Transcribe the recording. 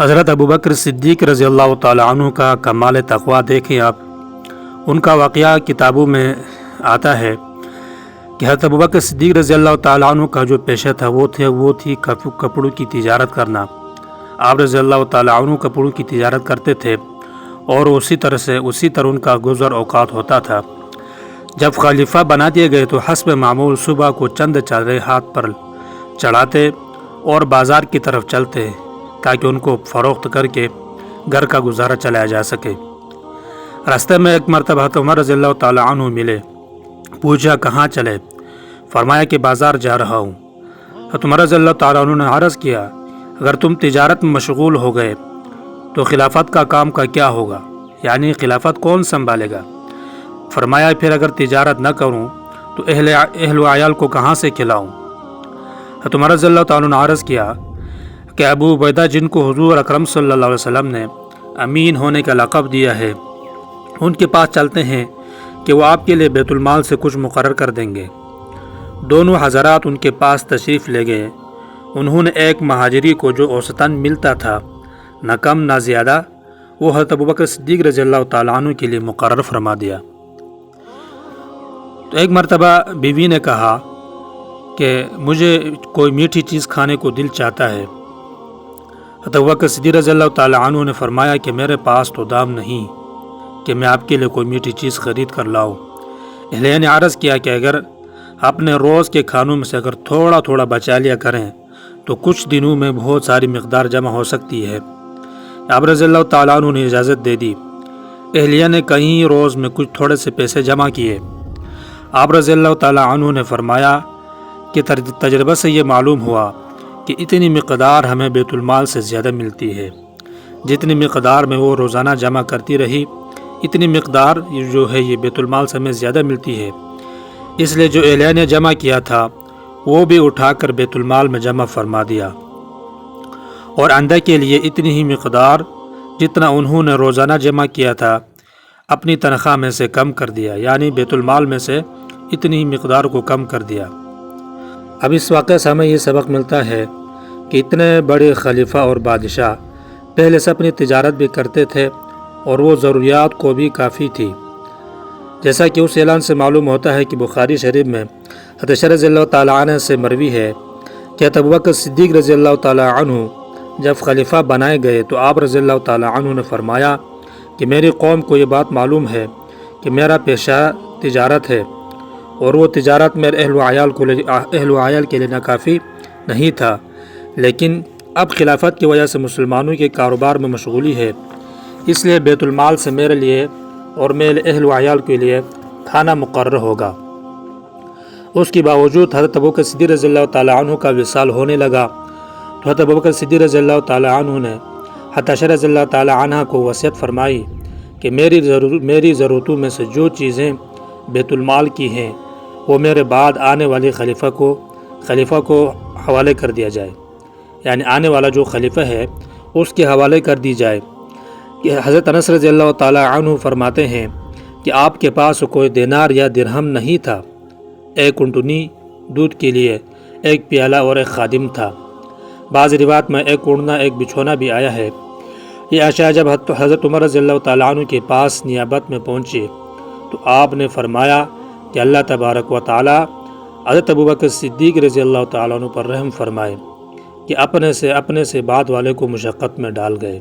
حضرت ابو بکر صدیق رضی اللہ تعالی عنہ کا کمال تقوی دیکھیں آپ۔ ان کا واقعہ کتابوں میں آتا ہے کہ حضرت ابو بکر صدیق رضی اللہ تعالی عنہ کا جو پیشہ تھا وہ تھی کپڑوں کی تجارت کرنا۔ آپ رضی اللہ تعالی عنہ کپڑوں کی تجارت کرتے تھے اور اسی طرح ان کا گزر اوقات ہوتا تھا۔ جب خلیفہ بنا دیے گئے تو حسب معمول صبح کو چند چادریں ہاتھ پر چڑھاتے اور بازار کی طرف چلتے تاکہ ان کو فروخت کر کے گھر کا گزارا چلایا جا سکے۔ راستے میں ایک مرتبہ عمر رضی اللہ تعالی عنہ ملے، پوچھا کہاں چلے؟ فرمایا کہ بازار جا رہا ہوں۔ عمر رضی اللہ تعالی عنہ نے عرض کیا اگر تم تجارت میں مشغول ہو گئے تو خلافت کا کام کا کیا ہوگا؟ یعنی خلافت کون سنبھالے گا؟ فرمایا پھر اگر تجارت نہ کروں تو اہل و عیال کو کہاں سے کھلاؤں؟ عمر رضی اللہ تعالی عنہ نے عرض کیا کہ ابو عبیدہ جن کو حضور اکرم صلی اللہ علیہ وسلم نے امین ہونے کا لقب دیا ہے، ان کے پاس چلتے ہیں کہ وہ آپ کے لیے بیت المال سے کچھ مقرر کر دیں گے۔ دونوں حضرات ان کے پاس تشریف لے گئے۔ انہوں نے ایک مہاجری کو جو اوسطاً ملتا تھا، نہ کم نہ زیادہ، وہ حضرت ابو بکر صدیق رضی اللہ تعالیٰ عنہ کے لیے مقرر فرما دیا۔ تو ایک مرتبہ بیوی نے کہا کہ مجھے کوئی میٹھی چیز کھانے کو دل چاہتا ہے۔ حضرت ابو بکر صدیق رضی اللہ تعالیٰ عنہ نے فرمایا کہ میرے پاس تو دام نہیں کہ میں آپ کے لیے کوئی میٹھی چیز خرید کر لاؤں۔ اہلیہ نے عرض کیا کہ اگر اپنے روز کے کھانوں میں سے اگر تھوڑا تھوڑا بچا لیا کریں تو کچھ دنوں میں بہت ساری مقدار جمع ہو سکتی ہے۔ آپ رضی اللہ تعالیٰ عنہ نے اجازت دے دی۔ اہلیہ نے کہیں روز میں کچھ تھوڑے سے پیسے جمع کیے۔ آپ رضی اللہ تعالیٰ عنہ نے فرمایا کہ تجربہ سے یہ معلوم ہوا کہ اتنی مقدار ہمیں بیت المال سے زیادہ ملتی ہے۔ جتنی مقدار میں وہ روزانہ جمع کرتی رہی، اتنی مقدار جو ہے یہ بیت المال سے ہمیں زیادہ ملتی ہے۔ اس لیے جو اہلیہ نے جمع کیا تھا وہ بھی اٹھا کر بیت المال میں جمع فرما دیا، اور آئندہ کے لیے اتنی ہی مقدار جتنا انہوں نے روزانہ جمع کیا تھا اپنی تنخواہ میں سے کم کر دیا، یعنی بیت المال میں سے اتنی ہی مقدار کو کم کر دیا۔ اب اس واقعے سے ہمیں یہ سبق ملتا ہے کہ اتنے بڑے خلیفہ اور بادشاہ پہلے سے اپنی تجارت بھی کرتے تھے اور وہ ضروریات کو بھی کافی تھی، جیسا کہ اس اعلان سے معلوم ہوتا ہے کہ بخاری شریف میں حضرت رضی اللہ تعالیٰ عنہ سے مروی ہے کہ ابو بکر صدیق رضی اللہ تعالیٰ عنہ جب خلیفہ بنائے گئے تو آپ رضی اللہ تعالیٰ عنہ نے فرمایا کہ میری قوم کو یہ بات معلوم ہے کہ میرا پیشہ تجارت ہے، اور وہ تجارت میرے اہل و عیال کے لیے ناکافی نہیں تھا، لیکن اب خلافت کی وجہ سے مسلمانوں کے کاروبار میں مشغولی ہے، اس لیے بیت المال سے میرے لیے اور میرے اہل و عیال کے لیے کھانا مقرر ہوگا۔ اس کے باوجود حضرت ابو بکر صدیق رضی اللہ تعالیٰ عنہ کا وصال ہونے لگا تو حضرت ابو بکر صدیق رضی اللہ تعالیٰ عنہ نے حضرت عائشہ رضی اللہ تعالیٰ عنہ کو وصیت فرمائی کہ میری ضرورتوں میں سے جو چیزیں بیت المال کی ہیں وہ میرے بعد آنے والے خلیفہ کو حوالے کر دیا جائے، یعنی آنے والا جو خلیفہ ہے اس کے حوالے کر دی جائے۔ کہ حضرت انس رضی اللہ تعالیٰ عنہ فرماتے ہیں کہ آپ کے پاس کوئی دینار یا درہم نہیں تھا، ایک اونٹنی دودھ کے لیے، ایک پیالہ اور ایک خادم تھا۔ بعض روایات میں ایک اوڑھنا ایک بچھونا بھی آیا ہے۔ یہ اشیاء جب حضرت عمر رضی اللہ تعالیٰ عنہ کے پاس نیابت میں پہنچے تو آپ نے فرمایا کہ اللہ تبارک و تعالیٰ حضرت ابو بکر صدیق رضی اللہ تعالیٰ عنہ پر رحم فرمائے کہ اپنے سے بعد والے کو مشقت میں ڈال گئے۔